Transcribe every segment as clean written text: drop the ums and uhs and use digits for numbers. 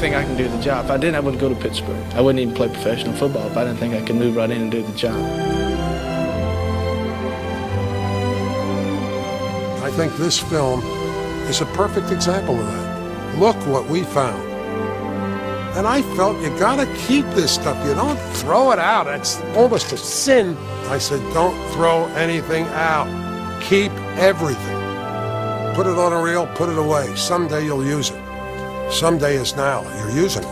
think I can do the job. If I didn't, I wouldn't go to Pittsburgh. I wouldn't even play professional football if I didn't think I could move right in and do the job. I think this film is a perfect example of that. Look what we found. And I felt you gotta keep this stuff. You don't throw it out. It's almost a sin. I said, don't throw anything out. Keep everything. Put it on a reel, put it away. Someday you'll use it. Someday is now. You're using it.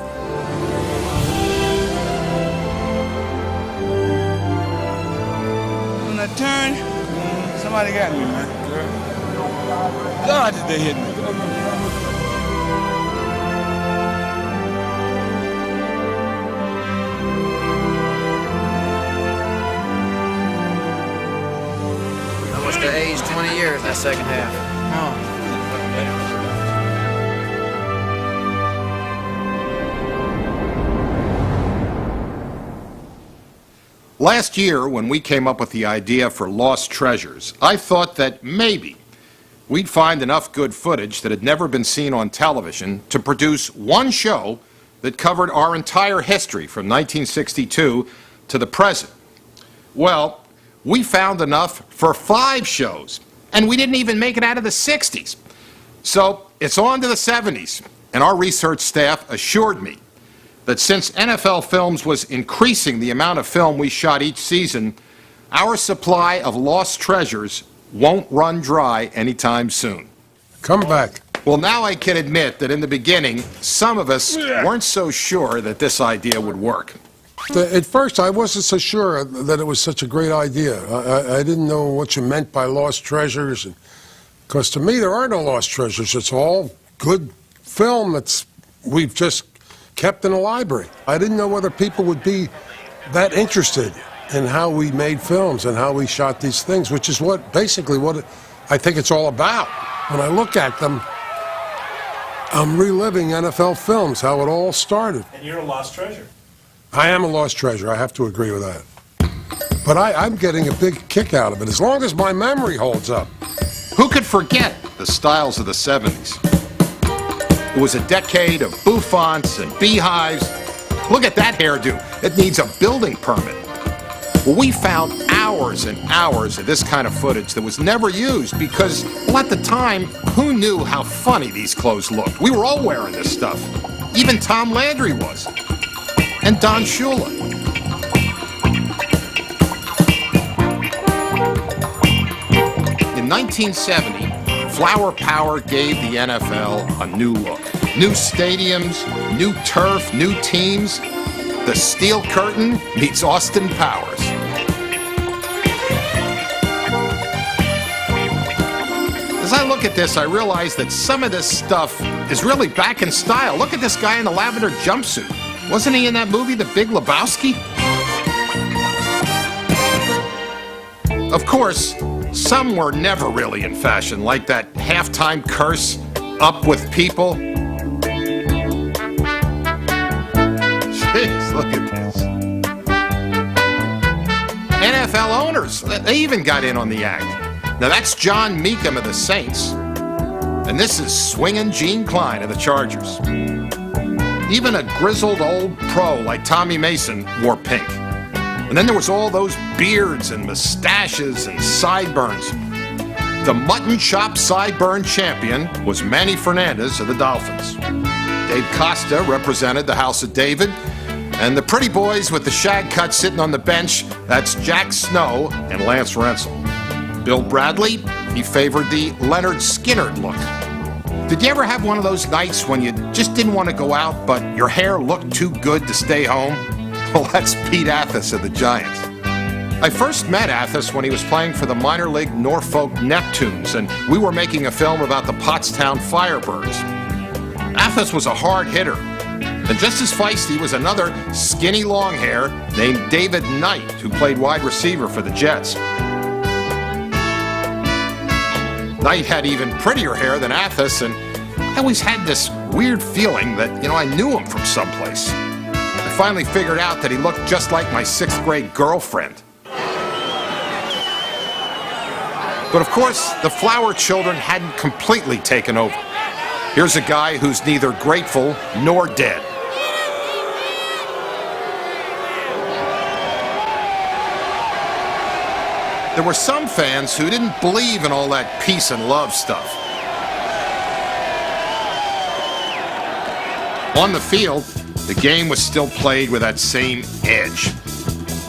When I turned, somebody got me, man. God, did they hit me. I must have aged 20 years that second half. Oh. Last year, when we came up with the idea for Lost Treasures, I thought that maybe we'd find enough good footage that had never been seen on television to produce one show that covered our entire history from 1962 to the present. Well, we found enough for 5 shows, and we didn't even make it out of the 60s. So it's on to the 70s, and our research staff assured me that since NFL Films was increasing the amount of film we shot each season, our supply of Lost Treasures won't run dry anytime soon. Come back. Well, now I can admit that in the beginning, some of us weren't so sure that this idea would work. At first, I wasn't so sure that it was such a great idea. I didn't know what you meant by lost treasures. Because to me, there are no lost treasures. It's all good film that's we've just kept in a library. I didn't know whether people would be that interested in how we made films and how we shot these things, which is basically what I think it's all about. When I look at them, I'm reliving NFL Films, how it all started. And you're a lost treasure. I am a lost treasure. I have to agree with that. But I'm getting a big kick out of it, as long as my memory holds up. Who could forget the styles of the 70s? It was a decade of bouffants and beehives. Look at that hairdo. It needs a building permit. Well, we found hours and hours of this kind of footage that was never used because, well, at the time, who knew how funny these clothes looked? We were all wearing this stuff. Even Tom Landry was. And Don Shula. In 1970, Flower Power gave the NFL a new look. New stadiums, new turf, new teams. The Steel Curtain meets Austin Powers. As I look at this, I realize that some of this stuff is really back in style. Look at this guy in the lavender jumpsuit. Wasn't he in that movie, The Big Lebowski? Of course, some were never really in fashion, like that halftime curse, Up with People. Jeez, look at this. NFL owners, they even got in on the act. Now that's John Meekum of the Saints. And this is swinging Gene Klein of the Chargers. Even a grizzled old pro like Tommy Mason wore pink. And then there was all those beards and mustaches and sideburns. The mutton chop sideburn champion was Manny Fernandez of the Dolphins. Dave Costa represented the House of David. And the pretty boys with the shag cut sitting on the bench, that's Jack Snow and Lance Rensel. Bill Bradley, he favored the Leonard Skinner look. Did you ever have one of those nights when you just didn't want to go out, but your hair looked too good to stay home? Well, that's Pete Athos of the Giants. I first met Athos when he was playing for the minor league Norfolk Neptunes, and we were making a film about the Pottstown Firebirds. Athos was a hard hitter, and just as feisty was another skinny long hair named David Knight, who played wide receiver for the Jets. Knight had even prettier hair than Athos, and I always had this weird feeling that, I knew him from someplace. I finally figured out that he looked just like my 6th grade girlfriend. But of course, the Flower children hadn't completely taken over. Here's a guy who's neither grateful nor dead. There were some fans who didn't believe in all that peace and love stuff. On the field, the game was still played with that same edge.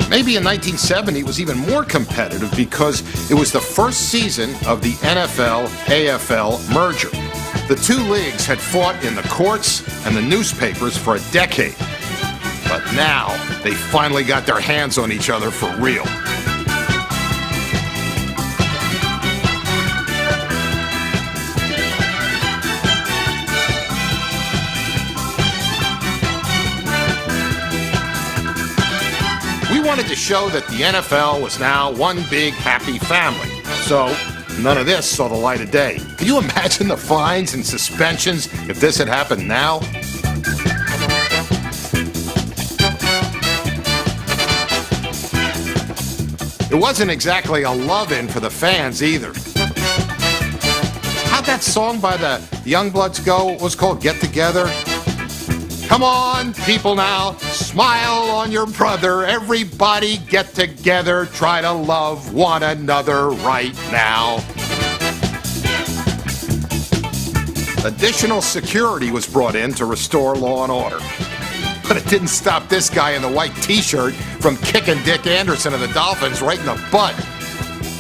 Maybe in 1970 it was even more competitive because it was the first season of the NFL-AFL merger. The two leagues had fought in the courts and the newspapers for a decade. But now they finally got their hands on each other for real. Wanted to show that the NFL was now one big happy family. So none of this saw the light of day. Can you imagine the fines and suspensions if this had happened now? It wasn't exactly a love-in for the fans either. How'd that song by the Youngbloods go? It was called Get Together. Come on, people now, smile on your brother. Everybody get together, try to love one another right now. Additional security was brought in to restore law and order. But it didn't stop this guy in the white t-shirt from kicking Dick Anderson of the Dolphins right in the butt.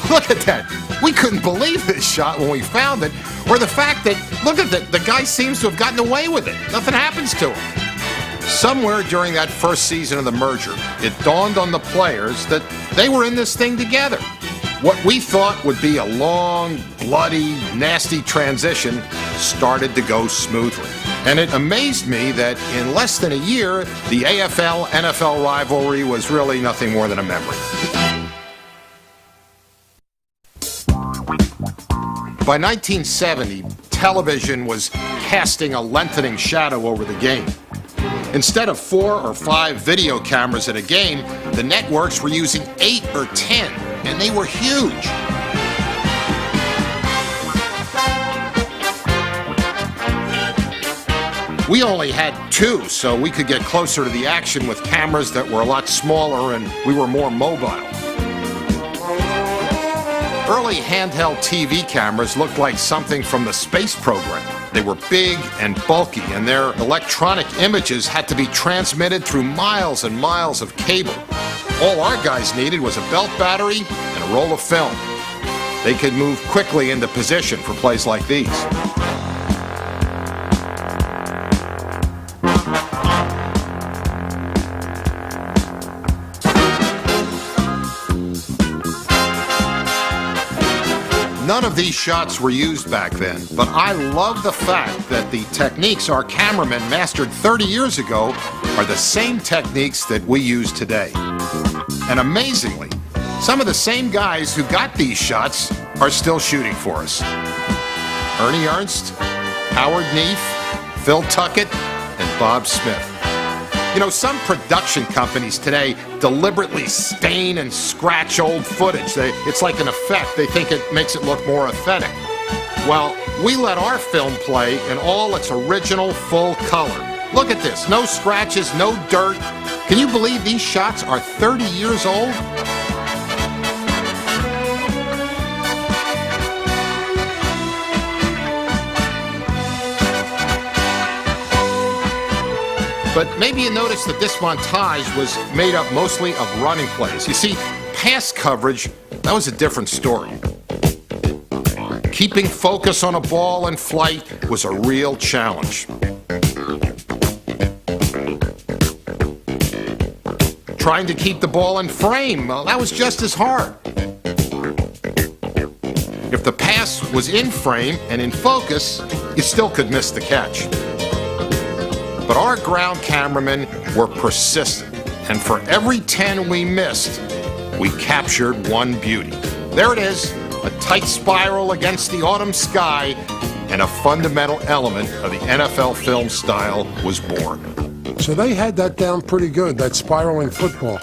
Look at that. We couldn't believe this shot when we found it, or the fact that, look at that, the guy seems to have gotten away with it. Nothing happens to him. Somewhere during that first season of the merger, it dawned on the players that they were in this thing together. What we thought would be a long, bloody, nasty transition started to go smoothly. And it amazed me that in less than a year, the AFL-NFL rivalry was really nothing more than a memory. By 1970, television was casting a lengthening shadow over the game. Instead of 4 or 5 video cameras at a game, the networks were using 8 or 10, and they were huge. We only had 2, so we could get closer to the action with cameras that were a lot smaller and we were more mobile. Early handheld TV cameras looked like something from the space program. They were big and bulky, and their electronic images had to be transmitted through miles and miles of cable. All our guys needed was a belt battery and a roll of film. They could move quickly into position for plays like these. None of these shots were used back then, but I love the fact that the techniques our cameramen mastered 30 years ago are the same techniques that we use today. And amazingly, some of the same guys who got these shots are still shooting for us. Ernie Ernst, Howard Neef, Phil Tuckett, and Bob Smith. You know, some production companies today deliberately stain and scratch old footage. It's like an effect. They think it makes it look more authentic. Well, we let our film play in all its original full color. Look at this. No scratches, no dirt. Can you believe these shots are 30 years old? But maybe you noticed that this montage was made up mostly of running plays. You see, pass coverage, that was a different story. Keeping focus on a ball in flight was a real challenge. Trying to keep the ball in frame, well, that was just as hard. If the pass was in frame and in focus, you still could miss the catch. But our ground cameramen were persistent, and for every 10 we missed, we captured one beauty. There it is, a tight spiral against the autumn sky, and a fundamental element of the NFL film style was born. So they had that down pretty good, that spiraling football,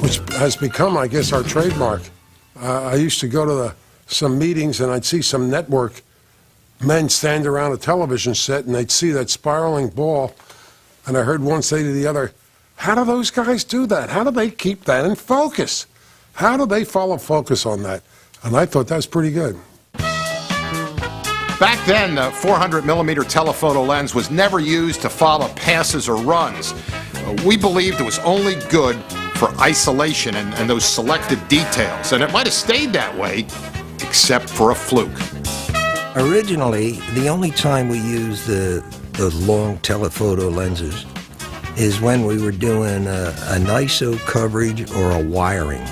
which has become, I guess, our trademark. I used to go to some meetings, and I'd see some network men stand around a television set and they'd see that spiraling ball, and I heard one say to the other, how do those guys do that? How do they keep that in focus? How do they follow focus on that? And I thought that was pretty good. Back then, the 400mm telephoto lens was never used to follow passes or runs. We believed it was only good for isolation and those selected details, and it might have stayed that way, except for a fluke. Originally, the only time we used those long telephoto lenses is when we were doing an ISO coverage or a wiring.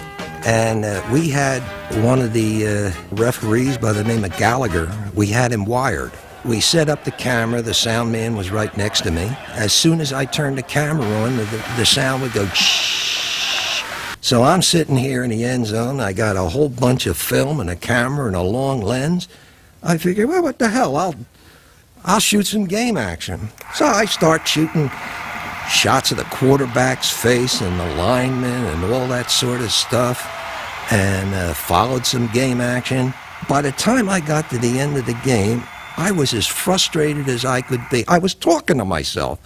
And we had one of the referees by the name of Gallagher. We had him wired. We set up the camera. The sound man was right next to me. As soon as I turned the camera on, the sound would go shh. So I'm sitting here in the end zone. I got a whole bunch of film and a camera and a long lens. I figured, well, what the hell? I'll shoot some game action. So I start shooting shots of the quarterback's face and the linemen and all that sort of stuff, and followed some game action. By the time I got to the end of the game, I was as frustrated as I could be. I was talking to myself.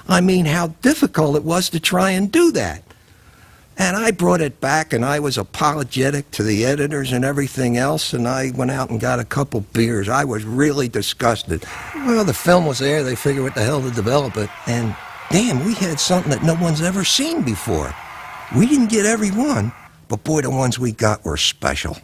I mean, how difficult it was to try and do that. And I brought it back, and I was apologetic to the editors and everything else, and I went out and got a couple beers. I was really disgusted. Well, the film was there. They figured what the hell to develop it, and damn, we had something that no one's ever seen before. We didn't get every one, but boy, the ones we got were special.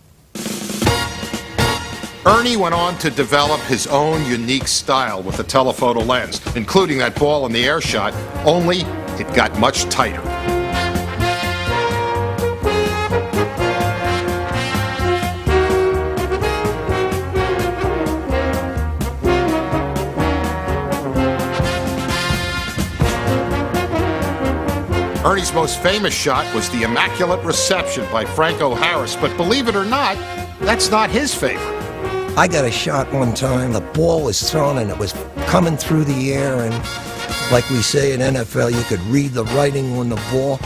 Ernie went on to develop his own unique style with the telephoto lens, including that ball in the air shot, only it got much tighter. Ernie's most famous shot was the Immaculate Reception by Franco Harris, but believe it or not, that's not his favorite. I got a shot one time, the ball was thrown and it was coming through the air, and like we say in NFL, you could read the writing on the ball,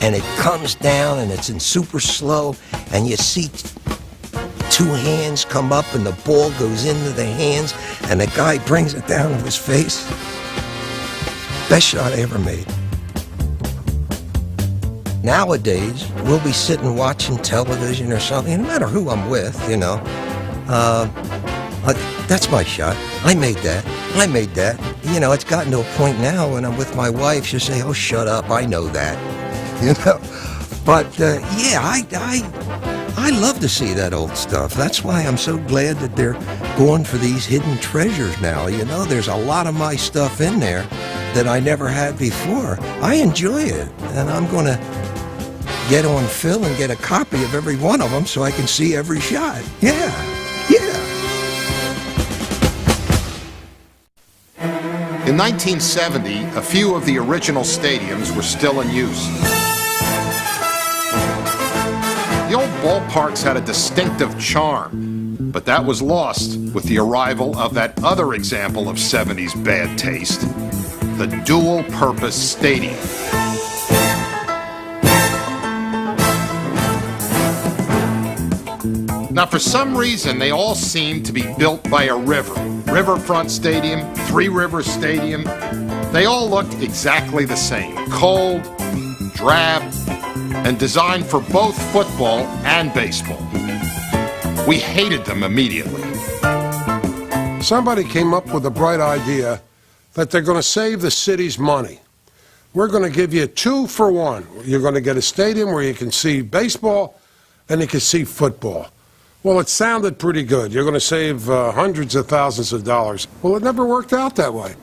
and it comes down and it's in super slow, and you see two hands come up and the ball goes into the hands, and the guy brings it down to his face. Best shot I ever made. Nowadays, we'll be sitting watching television or something, no matter who I'm with, you know. That's my shot. I made that. You know, it's gotten to a point now when I'm with my wife, she'll say, oh, shut up, I know that. You know? But, yeah, I love to see that old stuff. That's why I'm so glad that they're going for these hidden treasures now. You know, there's a lot of my stuff in there that I never had before. I enjoy it, and I'm going to get on film and get a copy of every one of them so I can see every shot. Yeah. In 1970, a few of the original stadiums were still in use. The old ballparks had a distinctive charm, but that was lost with the arrival of that other example of 70s bad taste, the dual-purpose stadium. Now, for some reason, they all seem to be built by a river. Riverfront Stadium, Three Rivers Stadium. They all looked exactly the same. Cold, drab, and designed for both football and baseball. We hated them immediately. Somebody came up with a bright idea that they're going to save the city's money. We're going to give you 2 for 1. You're going to get a stadium where you can see baseball and you can see football. Well, it sounded pretty good. You're going to save hundreds of thousands of dollars. Well, it never worked out that way.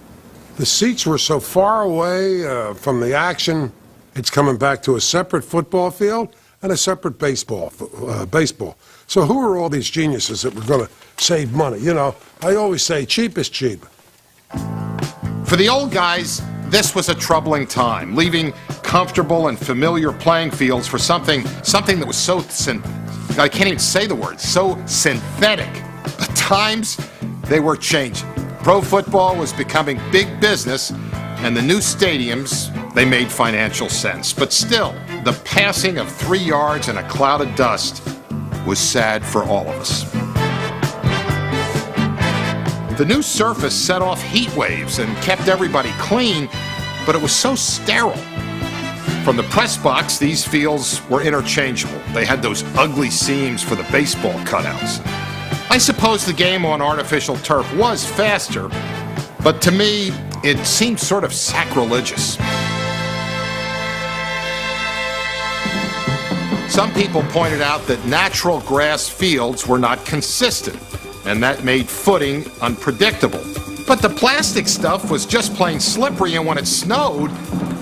The seats were so far away from the action. It's coming back to a separate football field and a separate baseball. So who are all these geniuses that were going to save money? You know, I always say cheap is cheap. For the old guys, this was a troubling time, leaving comfortable and familiar playing fields for something that was so I can't even say the word, so synthetic. But times, they were changing. Pro football was becoming big business, and the new stadiums, they made financial sense. But still, the passing of 3 yards in a cloud of dust was sad for all of us. The new surface set off heat waves and kept everybody clean, but it was so sterile. From the press box, these fields were interchangeable. They had those ugly seams for the baseball cutouts. I suppose the game on artificial turf was faster, but to me, it seemed sort of sacrilegious. Some people pointed out that natural grass fields were not consistent, and that made footing unpredictable. But the plastic stuff was just plain slippery, and when it snowed,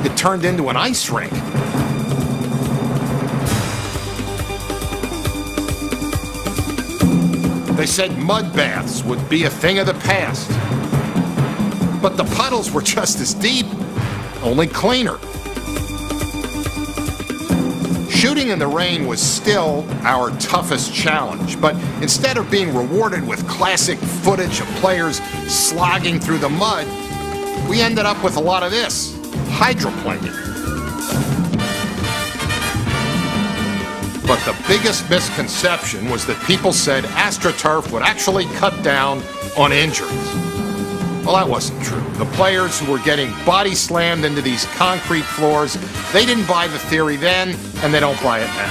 it turned into an ice rink. They said mud baths would be a thing of the past. But the puddles were just as deep, only cleaner. Shooting in the rain was still our toughest challenge, but instead of being rewarded with classic footage of players slogging through the mud, we ended up with a lot of this, hydroplaning. But the biggest misconception was that people said AstroTurf would actually cut down on injuries. Well, that wasn't true. The players who were getting body slammed into these concrete floors, they didn't buy the theory then, and they don't buy it now.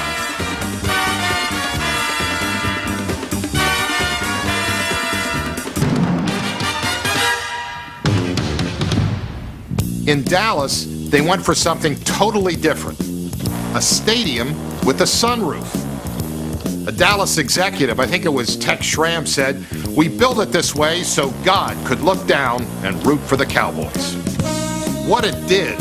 In Dallas, they went for something totally different. A stadium with a sunroof. A Dallas executive, I think it was Tex Schramm, said, "We built it this way so God could look down and root for the Cowboys." What it did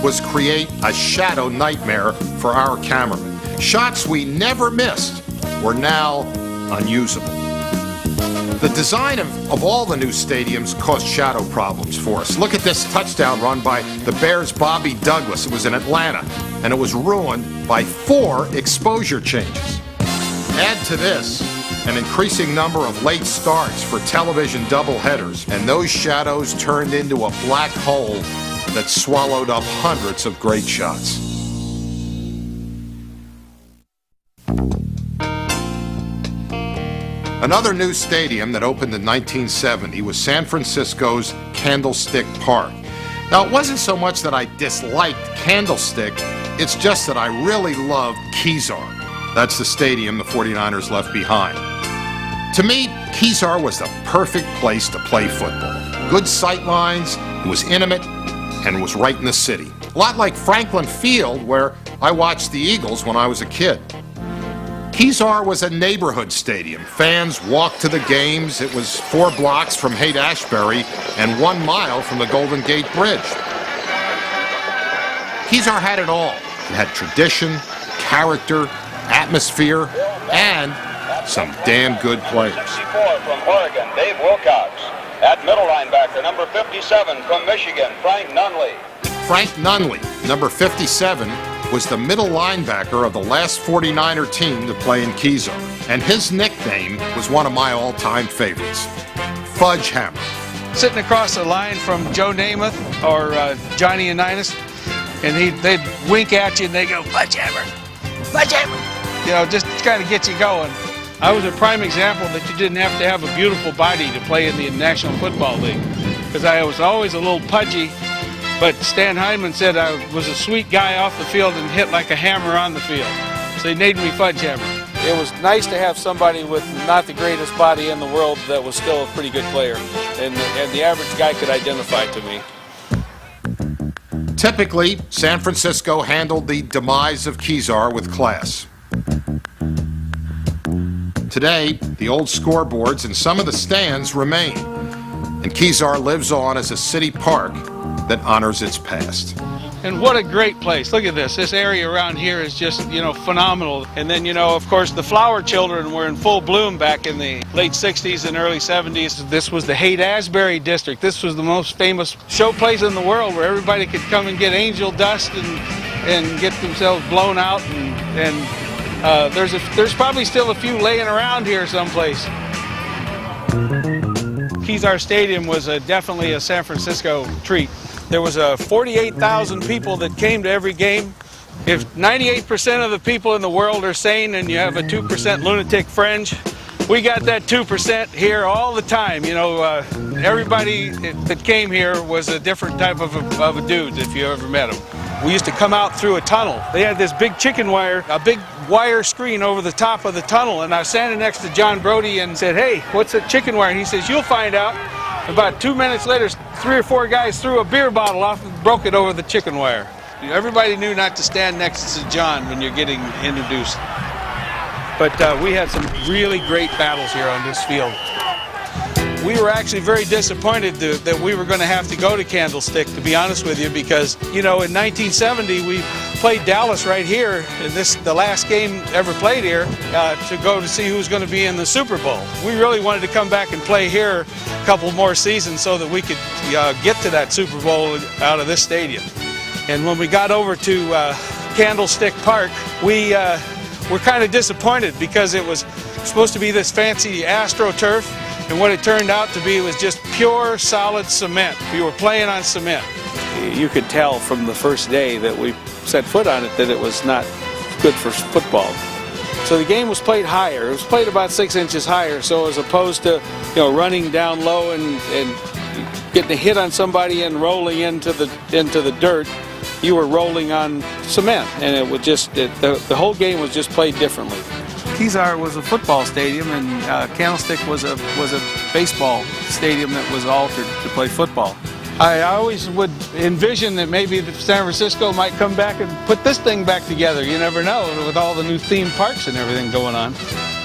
was create a shadow nightmare for our cameramen. Shots we never missed were now unusable. The design of all the new stadiums caused shadow problems for us. Look at this touchdown run by the Bears' Bobby Douglas. It was in Atlanta, and it was ruined by 4 exposure changes. Add to this an increasing number of late starts for television doubleheaders, and those shadows turned into a black hole that swallowed up hundreds of great shots. Another new stadium that opened in 1970 was San Francisco's Candlestick Park. Now, it wasn't so much that I disliked Candlestick, it's just that I really loved Kezar. That's the stadium the 49ers left behind. To me, Kezar was the perfect place to play football. Good sight lines, it was intimate, and it was right in the city. A lot like Franklin Field, where I watched the Eagles when I was a kid. Kezar was a neighborhood stadium. Fans walked to the games. It was 4 blocks from Haight-Ashbury and 1 mile from the Golden Gate Bridge. Kezar had it all. It had tradition, character, atmosphere, and some damn good players. 64 from Oregon, Dave Wilcox. At middle linebacker, number 57 from Michigan, Frank Nunley. Frank Nunley, number 57, was the middle linebacker of the last 49er team to play in Kezar. And his nickname was one of my all-time favorites, Fudge Hammer. Sitting across the line from Joe Namath or Johnny Unitas, and they'd wink at you and they go, Fudge Hammer, Fudge Hammer. You know, just to kind of get you going. I was a prime example that you didn't have to have a beautiful body to play in the National Football League, because I was always a little pudgy, but Stan Hyman said I was a sweet guy off the field and hit like a hammer on the field. So he named me Fudge Hammer. It was nice to have somebody with not the greatest body in the world that was still a pretty good player, and the average guy could identify to me. Typically, San Francisco handled the demise of Kezar with class. Today, the old scoreboards and some of the stands remain, and Kezar lives on as a city park that honors its past. And what a great place. Look at this. This area around here is just, you know, phenomenal. And then, you know, of course, the flower children were in full bloom back in the late 60s and early 70s. This was the Haight-Ashbury district. This was the most famous show place in the world where everybody could come and get angel dust and get themselves blown out. And there's probably still a few laying around here someplace. Kezar Stadium was definitely a San Francisco treat. There was 48,000 people that came to every game. If 98% of the people in the world are sane and you have a 2% lunatic fringe, We got that 2% here all the time. You know, everybody that came here was a different type of a dude, if you ever met him. We used to come out through a tunnel. They had this big chicken wire, a big wire screen over the top of the tunnel, and I was standing next to John Brody and said, "Hey, what's a chicken wire?" And he says, "You'll find out." About 2 minutes later, 3 or 4 guys threw a beer bottle off and broke it over the chicken wire. Everybody knew not to stand next to John when you're getting introduced. But we had some really great battles here on this field. We were actually very disappointed that we were going to have to go to Candlestick, to be honest with you, because, you know, in 1970 we played Dallas right here, and the last game ever played here, to go to see who's going to be in the Super Bowl. We really wanted to come back and play here a couple more seasons so that we could get to that Super Bowl out of this stadium. And when we got over to Candlestick Park, we were kind of disappointed because it was supposed to be this fancy AstroTurf. And what it turned out to be was just pure, solid cement. We were playing on cement. You could tell from the first day that we set foot on it that it was not good for football. So the game was played higher. It was played about 6 inches higher. So as opposed to, you know, running down low and getting a hit on somebody and rolling into the dirt, you were rolling on cement, and it would just the whole game was just played differently. Kezar was a football stadium, and Candlestick was a baseball stadium that was altered to play football. I always would envision that maybe San Francisco might come back and put this thing back together. You never know, with all the new theme parks and everything going on.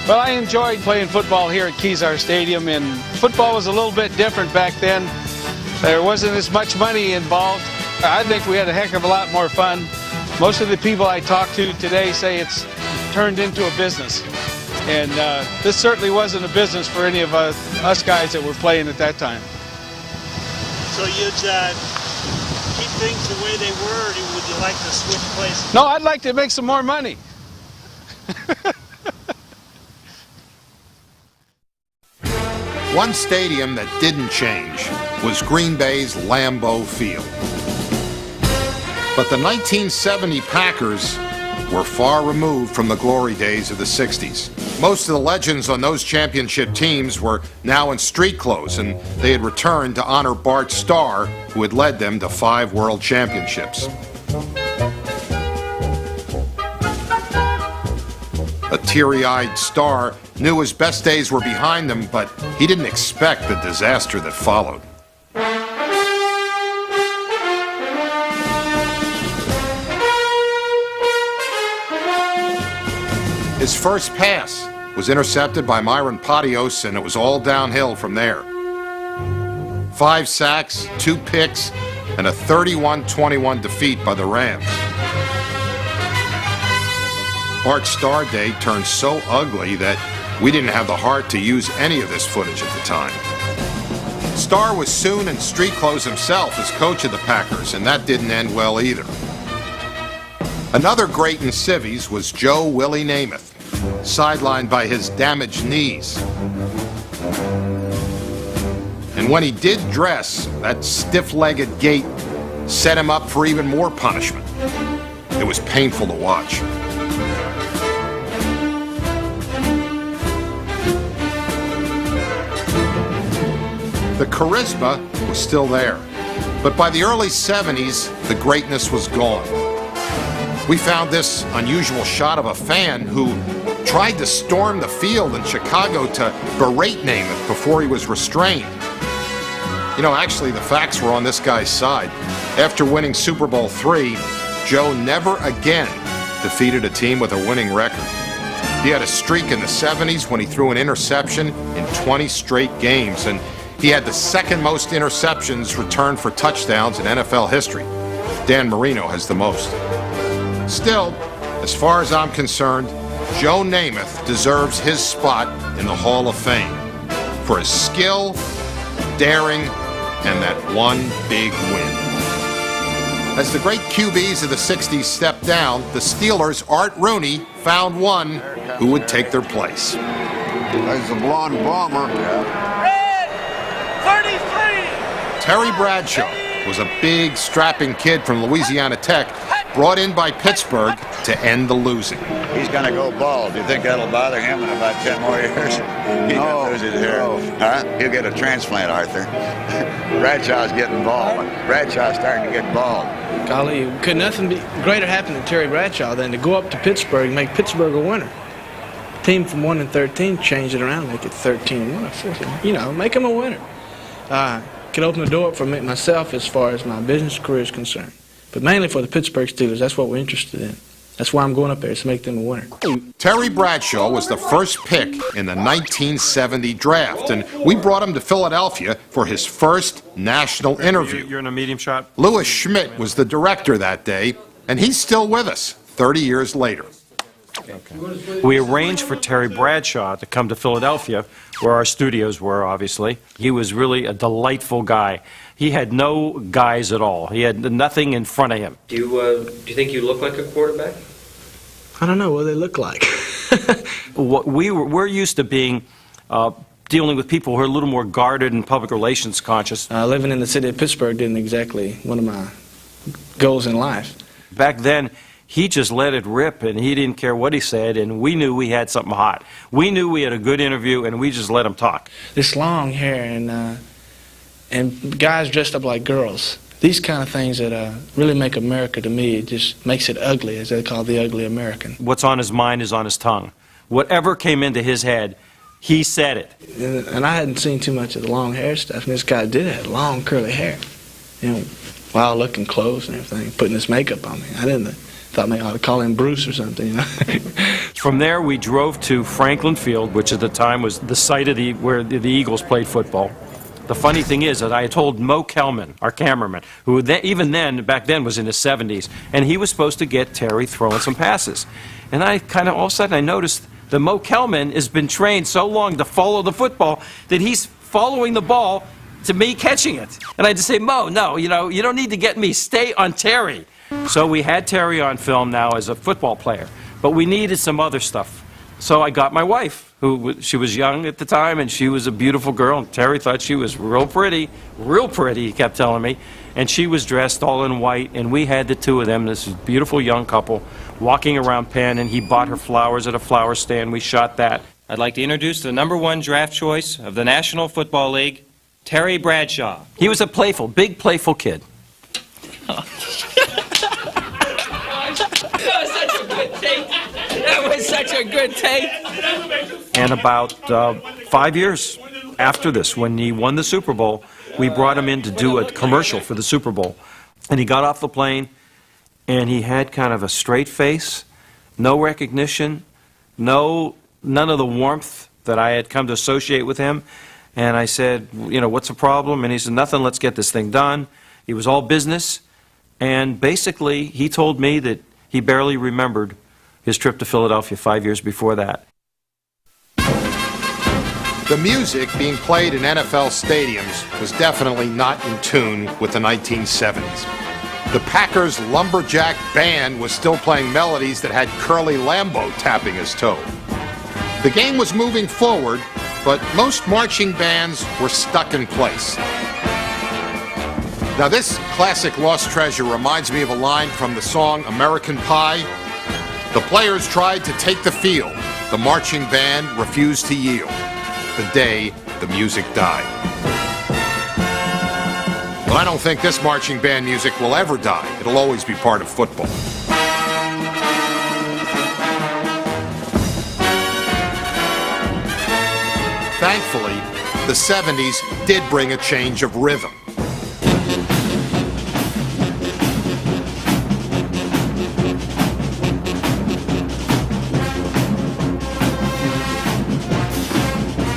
But I enjoyed playing football here at Kezar Stadium, and football was a little bit different back then. There wasn't as much money involved. I think we had a heck of a lot more fun. Most of the people I talk to today say it's turned into a business. And this certainly wasn't a business for any of us guys that were playing at that time. So you'd keep things the way they were, or would you like to switch places? No, I'd like to make some more money. One stadium that didn't change was Green Bay's Lambeau Field. But the 1970 Packers were far removed from the glory days of the 60s. Most of the legends on those championship teams were now in street clothes, and they had returned to honor Bart Starr, who had led them to 5 world championships. A teary-eyed Starr knew his best days were behind him, but he didn't expect the disaster that followed. His first pass was intercepted by Myron Patios, and it was all downhill from there. 5 sacks, 2 picks, and a 31-21 defeat by the Rams. Bart Starr Day turned so ugly that we didn't have the heart to use any of this footage at the time. Starr was soon in street clothes himself as coach of the Packers, and that didn't end well either. Another great in civvies was Joe Willie Namath, sidelined by his damaged knees. And when he did dress, that stiff-legged gait set him up for even more punishment. It was painful to watch. The charisma was still there, but by the early 70s, the greatness was gone. We found this unusual shot of a fan who tried to storm the field in Chicago to berate Namath before he was restrained. You know, actually, the facts were on this guy's side. After winning Super Bowl III, Joe never again defeated a team with a winning record. He had a streak in the 70s when he threw an interception in 20 straight games, and he had the second most interceptions returned for touchdowns in NFL history. Dan Marino has the most. Still, as far as I'm concerned, Joe Namath deserves his spot in the Hall of Fame for his skill, daring, and that one big win. As the great QBs of the 60s stepped down, the Steelers' Art Rooney found one who would take their place. There's the blonde bomber. Red 33. Terry Bradshaw was a big, strapping kid from Louisiana Tech brought in by Pittsburgh to end the losing. He's going to go bald. Do you think that'll bother him in about 10 more years? He can lose his hair. Huh? He'll get a transplant, Arthur. Bradshaw's getting bald. Bradshaw's starting to get bald. Golly, could nothing be greater happen to Terry Bradshaw than to go up to Pittsburgh and make Pittsburgh a winner. Team from 1-13, change it around, make it 13-1 or 14. You know, make them a winner. Could open the door up for myself as far as my business career is concerned. But mainly for the Pittsburgh Steelers, that's what we're interested in. That's why I'm going up there, is to make them a winner. Terry Bradshaw was the first pick in the 1970 draft, and we brought him to Philadelphia for his first national interview. You're in a medium shot? Louis Schmidt was the director that day, and he's still with us 30 years later. Okay. We arranged for Terry Bradshaw to come to Philadelphia, where our studios were, obviously. He was really a delightful guy. He had no guys at all. He had nothing in front of him. Do you think you look like a quarterback? I don't know what they look like. We're used to being dealing with people who are a little more guarded and public relations conscious. Living in the city of Pittsburgh isn't exactly one of my goals in life. Back then, he just let it rip, and he didn't care what he said, and we knew we had something hot. We knew we had a good interview, and we just let him talk. This long hair and guys dressed up like girls, these kind of things that really make America, to me, it just makes it ugly, as they call the ugly American. What's on his mind is on his tongue. Whatever came into his head, he said it. And I hadn't seen too much of the long hair stuff, and this guy did have long, curly hair. You know, wild-looking clothes and everything, putting this makeup on me. I thought maybe I ought to call him Bruce or something, you know. From there, we drove to Franklin Field, which at the time was the site of where the Eagles played football. The funny thing is that I had told Mo Kelman, our cameraman, who even then, back then, was in his 70s, and he was supposed to get Terry throwing some passes. And I kind of, all of a sudden, I noticed that Mo Kelman has been trained so long to follow the football that he's following the ball to me catching it. And I had to say, Mo, no, you know, you don't need to get me. Stay on Terry. So we had Terry on film now as a football player, but we needed some other stuff. So I got my wife, she was young at the time, and she was a beautiful girl, and Terry thought she was real pretty, he kept telling me, and she was dressed all in white, and we had the two of them, this beautiful young couple, walking around Penn, and he bought her flowers at a flower stand. We shot that. I'd like to introduce the #1 draft choice of the National Football League, Terry Bradshaw. He was a big playful kid. That was such a good take. And about 5 years after this, when he won the Super Bowl, we brought him in to do a commercial for the Super Bowl. And he got off the plane, and he had kind of a straight face, no recognition, none of the warmth that I had come to associate with him. And I said, you know, what's the problem? And he said, nothing, let's get this thing done. He was all business. And basically, he told me that he barely remembered his trip to Philadelphia 5 years before that. The music being played in NFL stadiums was definitely not in tune with the 1970s. The Packers Lumberjack Band was still playing melodies that had Curly Lambeau tapping his toe. The game was moving forward, but most marching bands were stuck in place. Now this classic lost treasure reminds me of a line from the song American Pie. The players tried to take the field. The marching band refused to yield. The day the music died. But I don't think this marching band music will ever die. It'll always be part of football. Thankfully, the 70s did bring a change of rhythm.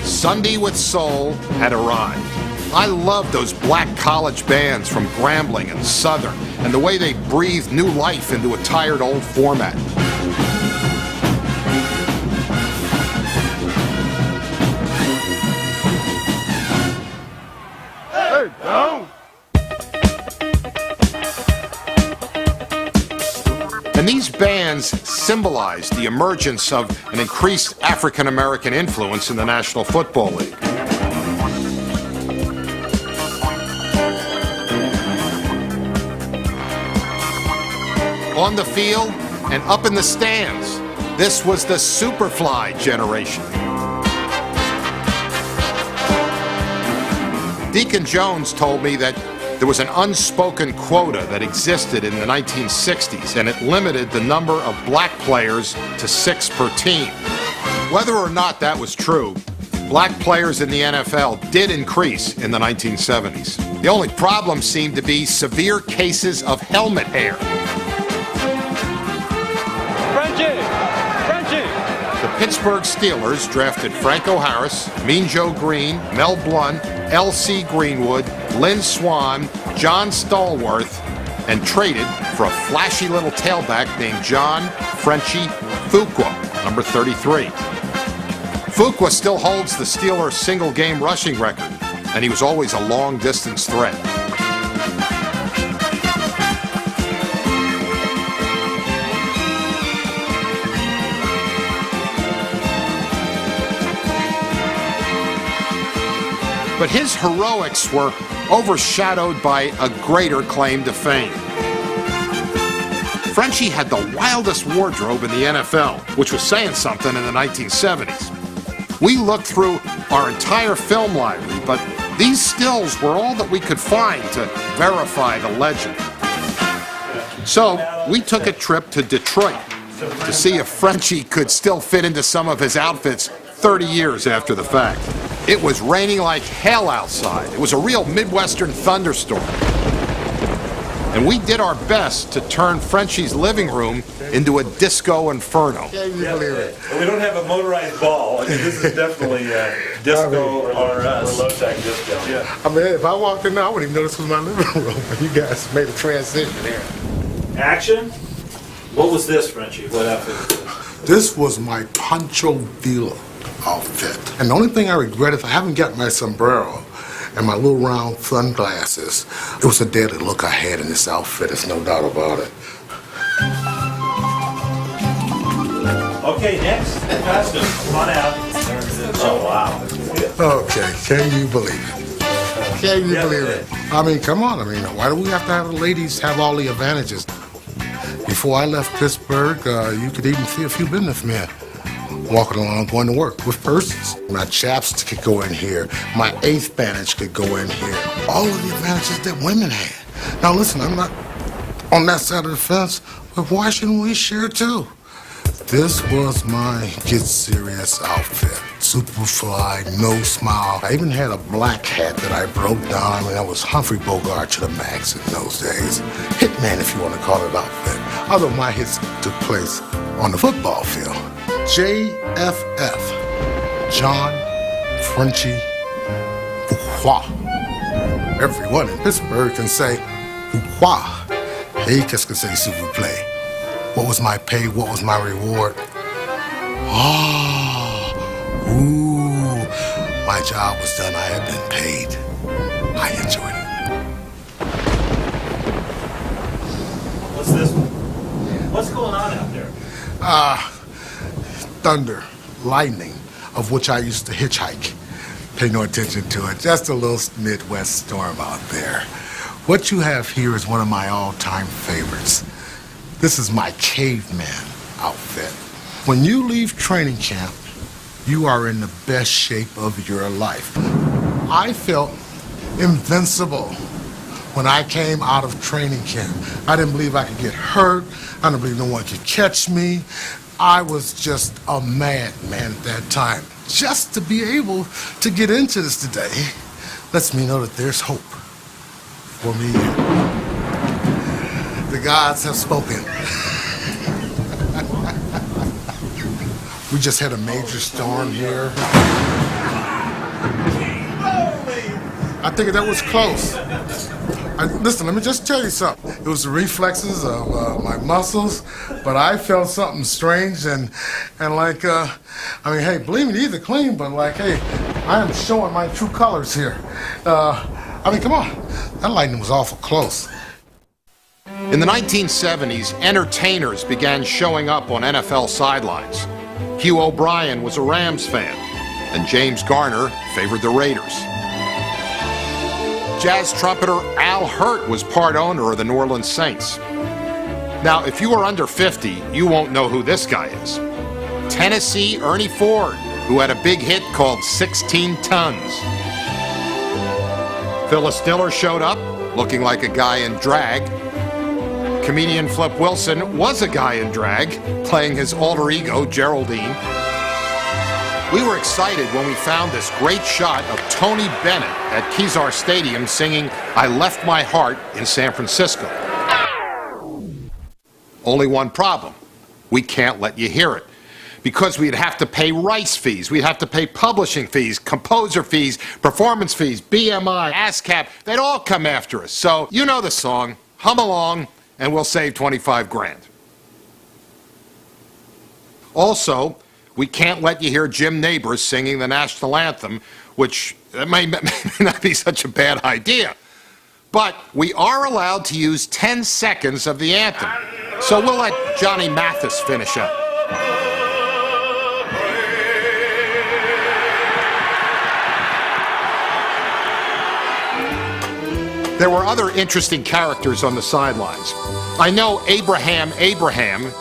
Sunday with Soul had arrived. I loved those black college bands from Grambling and Southern, and the way they breathed new life into a tired old format. Hey, down! And these bands symbolized the emergence of an increased African-American influence in the National Football League. on the field, and up in the stands. This was the Superfly generation. Deacon Jones told me that there was an unspoken quota that existed in the 1960s, and it limited the number of black players to 6 per team. Whether or not that was true, black players in the NFL did increase in the 1970s. The only problem seemed to be severe cases of helmet hair. The Pittsburgh Steelers drafted Franco Harris, Mean Joe Green, Mel Blount, L.C. Greenwood, Lynn Swann, John Stallworth, and traded for a flashy little tailback named John Frenchie Fuqua, number 33. Fuqua still holds the Steelers' single-game rushing record, and he was always a long-distance threat. But his heroics were overshadowed by a greater claim to fame. Frenchie had the wildest wardrobe in the NFL, which was saying something in the 1970s. We looked through our entire film library, but these stills were all that we could find to verify the legend. So we took a trip to Detroit to see if Frenchie could still fit into some of his outfits 30 years after the fact. It was raining like hell outside. It was a real Midwestern thunderstorm. And we did our best to turn Frenchie's living room into a disco inferno. Can you believe it? We don't have a motorized ball. I mean, this is definitely disco or low-tech disco. Yeah. I mean, if I walked in now, I wouldn't even know this was my living room. You guys made a transition here. Action? What was this, Frenchie? What outfit was this? This was my Pancho Villa outfit. And the only thing I regret is I haven't got my sombrero and my little round sunglasses. It was a deadly look I had in this outfit, there's no doubt about it. Okay, next costume. Come on out. Oh, wow. Okay, can you believe it? Can you believe it? I mean, come on. I mean, why do we have to have the ladies have all the advantages? Before I left Pittsburgh, you could even see a few businessmen walking along, going to work with purses. My chaps could go in here. My eighth bandage could go in here. All of the advantages that women had. Now listen, I'm not on that side of the fence, but why shouldn't we share too? This was my Get Serious outfit. Superfly, no smile. I even had a black hat that I broke down. I mean, I was Humphrey Bogart to the max in those days. Hitman, if you want to call it outfit. Although my hits took place on the football field. JFF, John Frenchie Fuqua. Everyone in Pittsburgh can say Fuqua. Hey, qu'est-ce que c'est, s'il vous plaît? What was my pay? What was my reward? Ooh, my job was done. I had been paid. I enjoyed it. What's this one? What's going on out there? Thunder, lightning, of which I used to hitchhike. Pay no attention to it. Just a little Midwest storm out there. What you have here is one of my all-time favorites. This is my caveman outfit. When you leave training camp, you are in the best shape of your life. I felt invincible when I came out of training camp. I didn't believe I could get hurt. I didn't believe no one could catch me. I was just a madman at that time. Just to be able to get into this today lets me know that there's hope for me. The gods have spoken. We just had a major storm here. I think that was close. Listen, let me just tell you something. It was the reflexes of my muscles, but I felt something strange and like, I mean, hey, believe me, these are clean, but like, hey, I am showing my true colors here. I mean, come on, that lightning was awful close. In the 1970s, entertainers began showing up on NFL sidelines. Hugh O'Brien was a Rams fan, and James Garner favored the Raiders. Jazz trumpeter Al Hirt was part owner of the New Orleans Saints. Now, if you are under 50, you won't know who this guy is. Tennessee Ernie Ford, who had a big hit called 16 Tons. Phyllis Diller showed up, looking like a guy in drag. Comedian Flip Wilson was a guy in drag, playing his alter ego, Geraldine. We were excited when we found this great shot of Tony Bennett at Kezar Stadium singing "I Left My Heart in San Francisco." Only one problem. We can't let you hear it. Because we'd have to pay rights fees, we'd have to pay publishing fees, composer fees, performance fees, BMI, ASCAP, they'd all come after us. So, you know the song, hum along, and we'll save 25 grand. Also, we can't let you hear Jim Nabors singing the national anthem, which may not be such a bad idea. But we are allowed to use 10 seconds of the anthem. So we'll let Johnny Mathis finish up. There were other interesting characters on the sidelines. I know Abraham,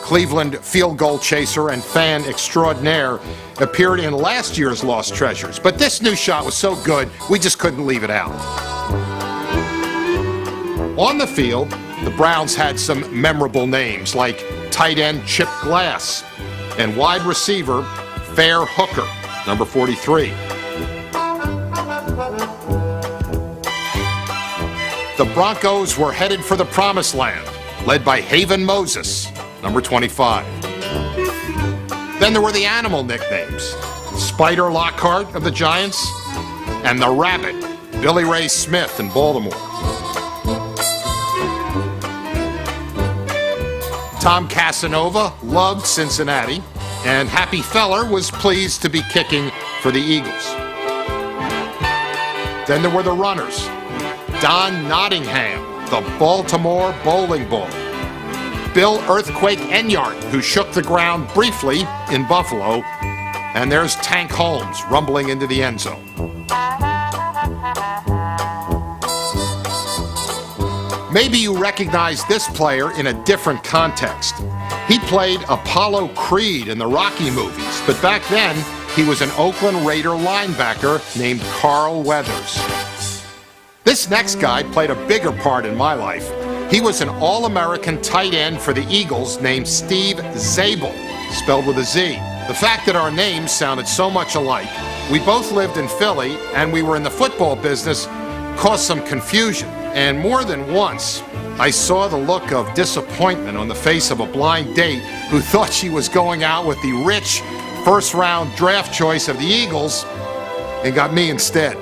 Cleveland field goal chaser and fan extraordinaire, appeared in last year's Lost Treasures, but this new shot was so good, we just couldn't leave it out. On the field, the Browns had some memorable names like tight end Chip Glass and wide receiver Fair Hooker, number 43. The Broncos were headed for the Promised Land, led by Haven Moses, number 25. Then there were the animal nicknames, Spider Lockhart of the Giants and the Rabbit, Billy Ray Smith in Baltimore. Tom Casanova loved Cincinnati, and Happy Feller was pleased to be kicking for the Eagles. Then there were the runners, Don Nottingham, the Baltimore Bowling Ball. Bill Earthquake Enyart, who shook the ground briefly in Buffalo. And there's Tank Holmes rumbling into the end zone. Maybe you recognize this player in a different context. He played Apollo Creed in the Rocky movies, but back then he was an Oakland Raider linebacker named Carl Weathers. This next guy played a bigger part in my life. He was an All-American tight end for the Eagles named Steve Zabel, spelled with a Z. The fact that our names sounded so much alike, we both lived in Philly and we were in the football business, caused some confusion. And more than once, I saw the look of disappointment on the face of a blind date who thought she was going out with the rich first-round draft choice of the Eagles and got me instead.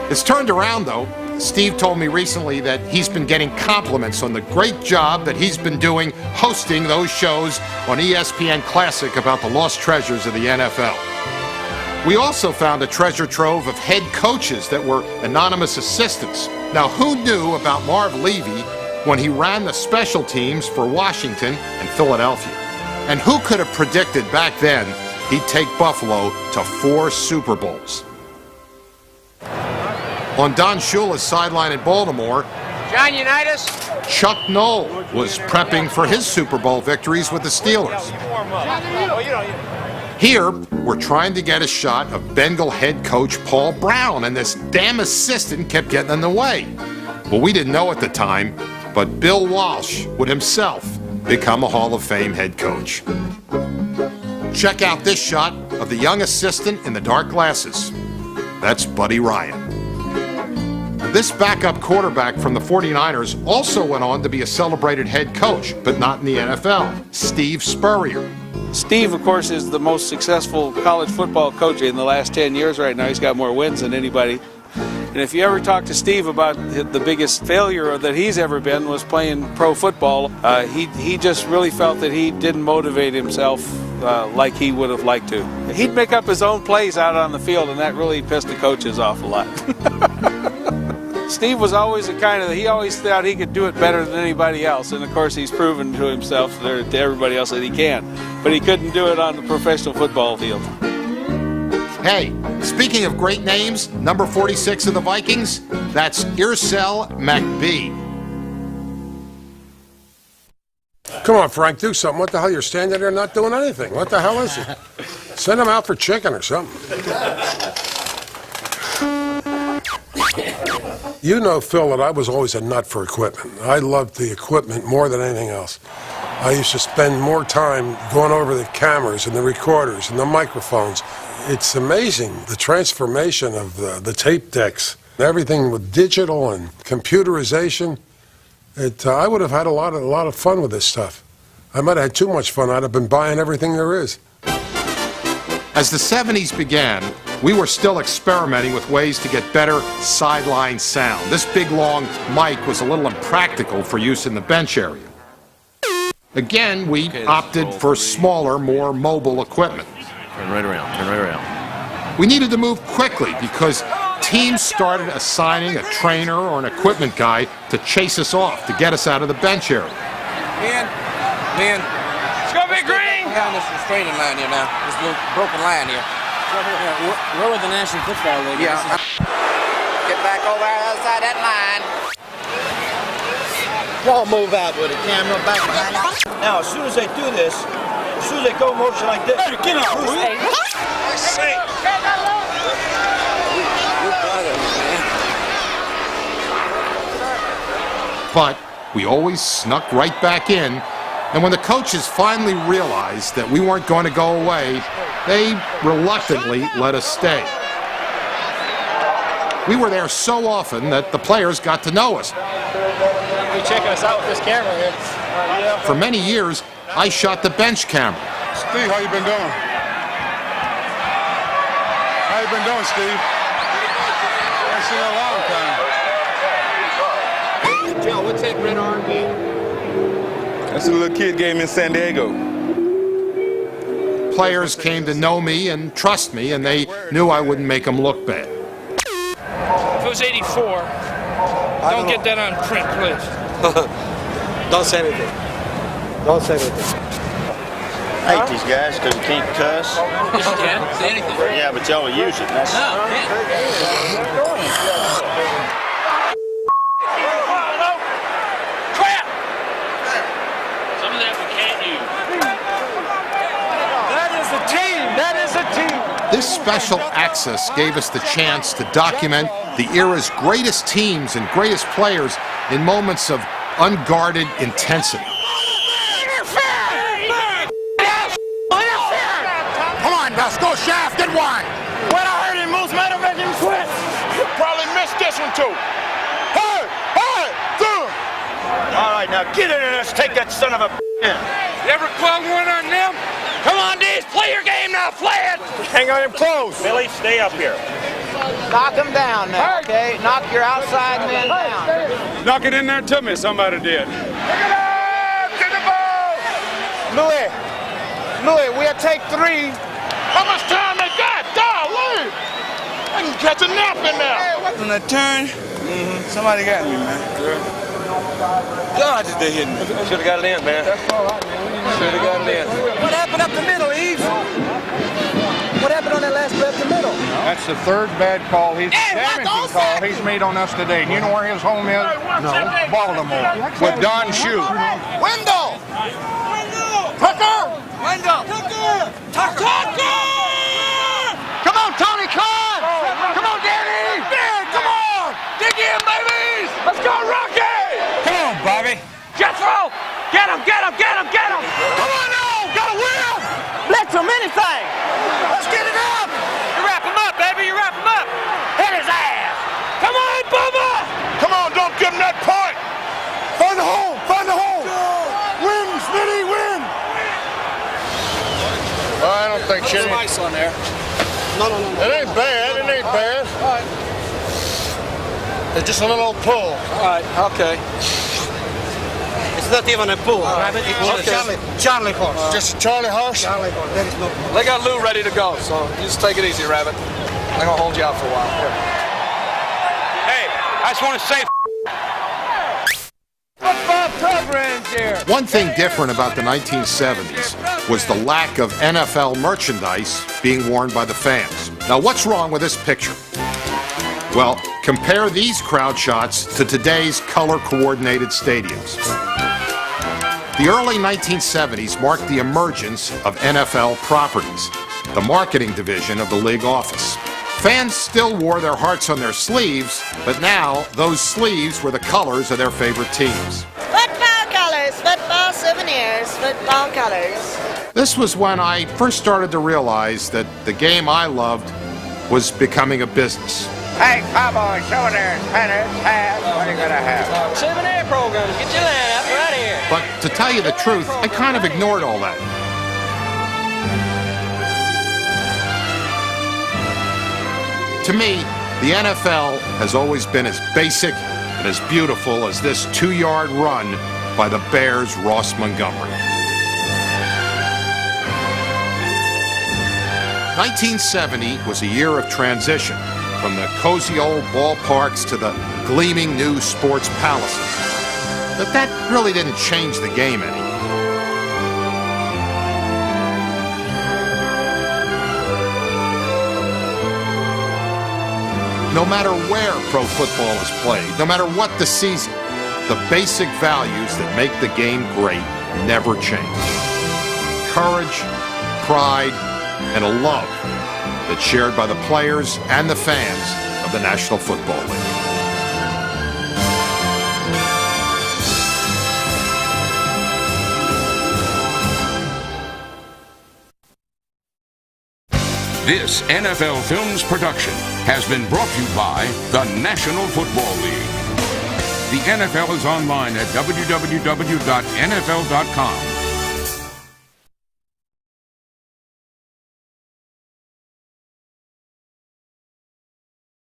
It's turned around, though. Steve told me recently that he's been getting compliments on the great job that he's been doing hosting those shows on ESPN Classic about the lost treasures of the NFL. We also found a treasure trove of head coaches that were anonymous assistants. Now, who knew about Marv Levy when he ran the special teams for Washington and Philadelphia? And who could have predicted back then he'd take Buffalo to 4 Super Bowls? On Don Shula's sideline in Baltimore, John Unitas, Chuck Noll was prepping for his Super Bowl victories with the Steelers. Here, we're trying to get a shot of Bengal head coach Paul Brown, and this damn assistant kept getting in the way. Well, we didn't know at the time, but Bill Walsh would himself become a Hall of Fame head coach. Check out this shot of the young assistant in the dark glasses. That's Buddy Ryan. This backup quarterback from the 49ers also went on to be a celebrated head coach, but not in the NFL, Steve Spurrier. Steve, of course, is the most successful college football coach in the last 10 years right now. He's got more wins than anybody. And if you ever talk to Steve about the biggest failure that he's ever been was playing pro football, he just really felt that he didn't motivate himself like he would have liked to. He'd make up his own plays out on the field, and that really pissed the coaches off a lot. Steve was always he always thought he could do it better than anybody else, and of course he's proven to himself, to everybody else, that he can. But he couldn't do it on the professional football field. Hey, speaking of great names, number 46 of the Vikings, that's Irsel McBee. Come on, Frank, do something. What the hell? You're standing there not doing anything. What the hell is it? Send him out for chicken or something. You know, Phil, that I was always a nut for equipment. I loved the equipment more than anything else. I used to spend more time going over the cameras and the recorders and the microphones. It's amazing, the transformation of the tape decks. Everything with digital and computerization. I would have had a lot of fun with this stuff. I might have had too much fun. I'd have been buying everything there is. As the 70s began, we were still experimenting with ways to get better sideline sound. This big, long mic was a little impractical for use in the bench area. Again, we opted for smaller, more mobile equipment. Turn right around, turn right around. We needed to move quickly because teams started assigning a trainer or an equipment guy to chase us off, to get us out of the bench area. Man. It's gonna be green! Down this restraining line here now. This little broken line here. We're with the National Football League. Yeah. Get back over the other side of that line. Y'all move out with the camera back behind us. Now, as soon as they do this, as soon as they go motion like this, hey, get out! But we always snuck right back in, and when the coaches finally realized that we weren't going to go away, they reluctantly let us stay. We were there so often that the players got to know us. You're checking us out with this camera here. For many years, I shot the bench camera. Steve, how you been doing? How you been doing, Steve? I ain't seen you in a long time. Joe, what's that red arm mean? That's a little kid game in San Diego. Players came to know me and trust me, and they knew I wouldn't make them look bad. If it was 84, don't get that on print, please. Don't say anything. Don't say anything. I hate these guys because you can't cuss. Yes, you can. Say anything. Yeah, but y'all use it. That's... Crap! Some of that we can't use. That is a team! That is a team! This special access gave us the chance to document the era's greatest teams and greatest players in moments of unguarded intensity. Come on, Vasco, shaft, get one. When I heard him moves, might have made him quit. You probably missed this one too. Hey, hey, dude. All right, now get in there. Let's take that son of a in. You ever club one on them? Come on, Deez, play your game now. Play it. Hang on him close. Billy, stay up here. Knock him down now, okay? Knock your outside men down. Knock it in there to me, somebody did. Louis, we'll take 3. How much time they got? Golly! I can catch a nap in there. Hey, what's on that turn? Somebody got me, man. God, did they hit me? Should have got it in, man. That's all right, man. Should have got it in. What happened up the middle, Eve? What happened on that last play up the middle? That's the third bad call damaging call he's made on us today. And you know where his home is? No. Baltimore. With Don Shue. Wendell! Tucker! Wendell! Tucker! Come on, Tony Khan! Come on, Danny! Man, come on! Dig in, babies! Let's go, Rocky! Come on, Bobby. Jethro! Get him, get him, get him, get him! Come on now! Gotta win! Blitz him, anything! Let's get it up! You wrap him up, baby, you wrap him up! Hit his ass! Come on, Bubba! Come on, don't give him that point! Find the hole! Find the hole! Win, Smitty, win! I don't think shit. There's some ice on there. No. It ain't bad. It ain't bad. All right. It's just a little pull. All right, okay. It's not even a pull. Charlie horse. Just Charlie horse? Charlie horse. There is no pull. They got Lou ready to go, so you just take it easy, Rabbit. I'm gonna hold you out for a while. Here. Hey, I just want to say Football coverage here! One thing different about the 1970s was the lack of NFL merchandise being worn by the fans. Now, what's wrong with this picture? Well, compare these crowd shots to today's color-coordinated stadiums. The early 1970s marked the emergence of NFL Properties, the marketing division of the league office. Fans still wore their hearts on their sleeves, but now those sleeves were the colors of their favorite teams. Football colors, football souvenirs, football colors. This was when I first started to realize that the game I loved was becoming a business. Hey, cowboys, souvenirs, pennants, hats, what are you going to have? Souvenir programs, get your line up right here. But to tell you the truth, I kind of ignored all that. To me, the NFL has always been as basic and as beautiful as this 2-yard run by the Bears' Ross Montgomery. 1970 was a year of transition, from the cozy old ballparks to the gleaming new sports palaces. But that really didn't change the game any. No matter where pro football is played, no matter what the season, the basic values that make the game great never change. Courage, pride, and a love that's shared by the players and the fans of the National Football League. This NFL Films production has been brought to you by the National Football League. The NFL is online at www.nfl.com.